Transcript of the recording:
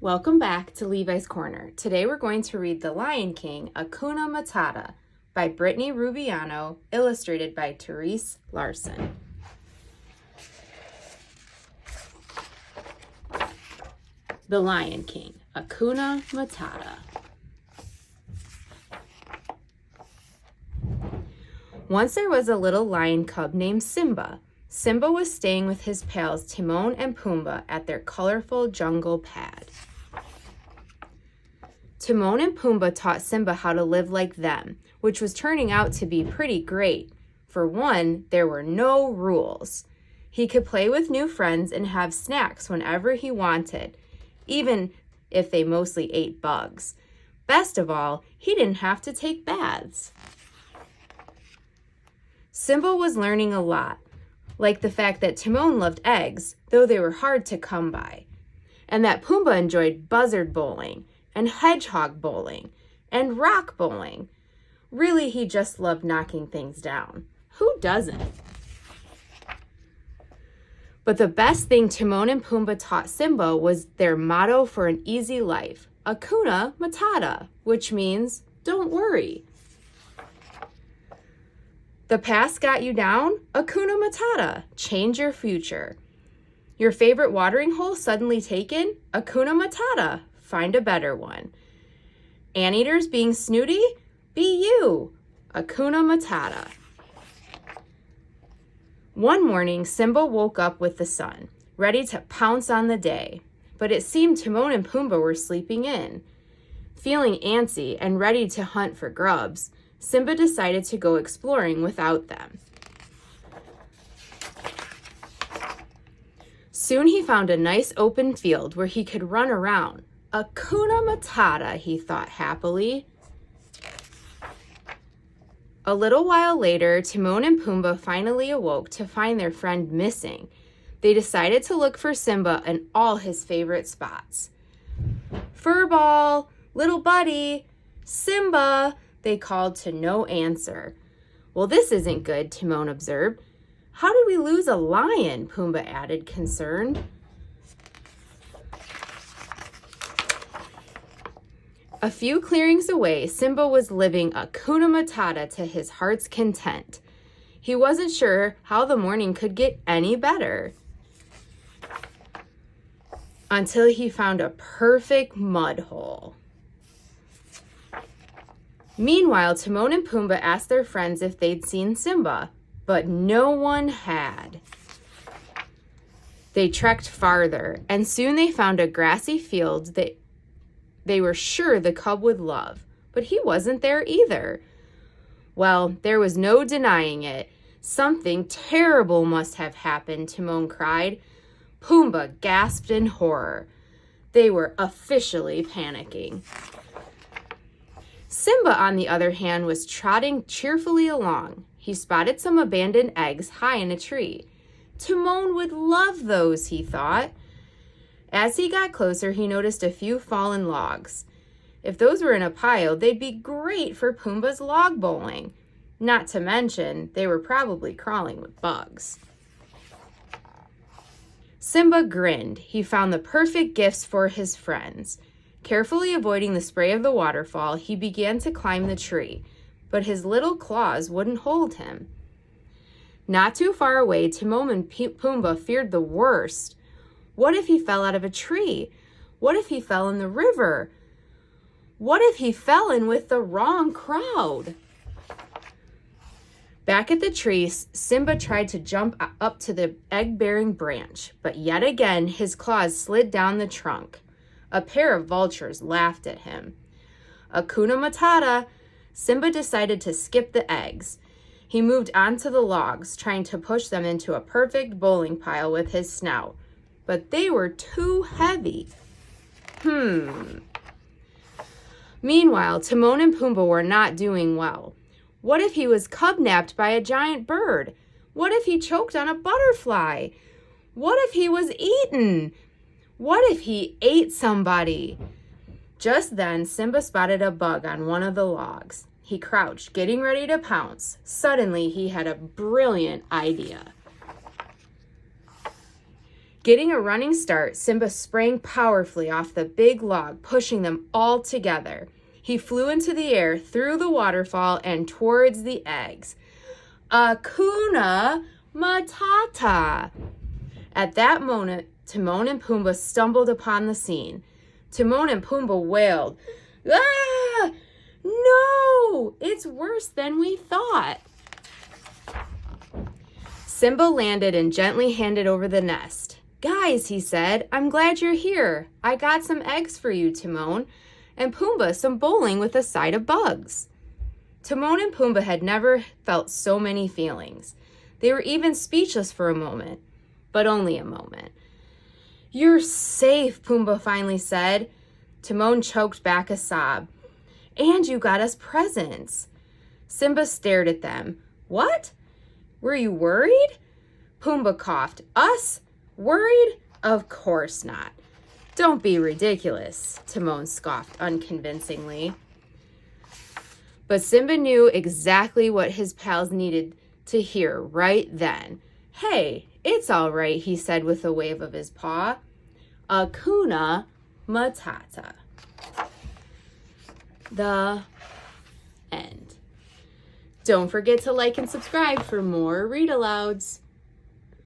Welcome back to Levi's Corner. Today we're going to read The Lion King, Hakuna Matata by Brittany Rubiano, illustrated by Therese, Larson. The Lion King, Hakuna Matata. Once there was a little lion cub named Simba. Simba was staying with his pals Timon and Pumbaa at their colorful jungle pad. Timon and Pumbaa taught Simba how to live like them, which was turning out to be pretty great. For one, there were no rules. He could play with new friends and have snacks whenever he wanted, even if they mostly ate bugs. Best of all, he didn't have to take baths. Simba was learning a lot, like the fact that Timon loved eggs, though they were hard to come by, and that Pumbaa enjoyed buzzard bowling, and hedgehog bowling, and rock bowling. Really, he just loved knocking things down. Who doesn't? But the best thing Timon and Pumbaa taught Simba was their motto for an easy life, Hakuna Matata, which means, don't worry. The past got you down? Hakuna Matata, change your future. Your favorite watering hole suddenly taken? Hakuna Matata, find a better one. Anteaters being snooty? Be you. Hakuna Matata. One morning, Simba woke up with the sun, ready to pounce on the day. But it seemed Timon and Pumbaa were sleeping in. Feeling antsy and ready to hunt for grubs, Simba decided to go exploring without them. Soon he found a nice open field where he could run around. Hakuna Matata, he thought happily. A little while later, Timon and Pumbaa finally awoke to find their friend missing. They decided to look for Simba in all his favorite spots. Furball, little buddy, Simba, they called to no answer. Well, this isn't good, Timon observed. How did we lose a lion? Pumbaa added, concerned. A few clearings away, Simba was living Hakuna Matata to his heart's content. He wasn't sure how the morning could get any better, until he found a perfect mud hole. Meanwhile, Timon and Pumbaa asked their friends if they'd seen Simba, but no one had. They trekked farther, and soon they found a grassy field that they were sure the cub would love, but he wasn't there either. Well, there was no denying it. Something terrible must have happened, Timon cried. Pumbaa gasped in horror. They were officially panicking. Simba, on the other hand, was trotting cheerfully along. He spotted some abandoned eggs high in a tree. Timon would love those, he thought. As he got closer, he noticed a few fallen logs. If those were in a pile, they'd be great for Pumbaa's log bowling. Not to mention, they were probably crawling with bugs. Simba grinned. He found the perfect gifts for his friends. Carefully avoiding the spray of the waterfall, he began to climb the tree, but his little claws wouldn't hold him. Not too far away, Timon and Pumbaa feared the worst. What if he fell out of a tree? What if he fell in the river? What if he fell in with the wrong crowd? Back at the tree, Simba tried to jump up to the egg-bearing branch, but yet again his claws slid down the trunk. A pair of vultures laughed at him. Hakuna Matata, Simba decided to skip the eggs. He moved onto the logs, trying to push them into a perfect bowling pile with his snout. But they were too heavy. Meanwhile, Timon and Pumbaa were not doing well. What if he was cub-napped by a giant bird? What if he choked on a butterfly? What if he was eaten? What if he ate somebody? Just then, Simba spotted a bug on one of the logs. He crouched, getting ready to pounce. Suddenly, he had a brilliant idea. Getting a running start, Simba sprang powerfully off the big log, pushing them all together. He flew into the air, through the waterfall, and towards the eggs. Hakuna Matata! At that moment, Timon and Pumbaa stumbled upon the scene. Timon and Pumbaa wailed, "Ah! No! It's worse than we thought." Simba landed and gently handed over the nest. "Guys," he said, "I'm glad you're here. I got some eggs for you, Timon, and Pumbaa some bowling with a side of bugs." Timon and Pumbaa had never felt so many feelings. They were even speechless for a moment, but only a moment. "You're safe," Pumbaa finally said. Timon choked back a sob. "And you got us presents." Simba stared at them. "What? Were you worried?" Pumbaa coughed. "Us? Worried? Of course not." "Don't be ridiculous," Timon scoffed unconvincingly. But Simba knew exactly what his pals needed to hear right then. "Hey, it's all right," he said with a wave of his paw. Hakuna Matata. The end. Don't forget to like and subscribe for more read-alouds.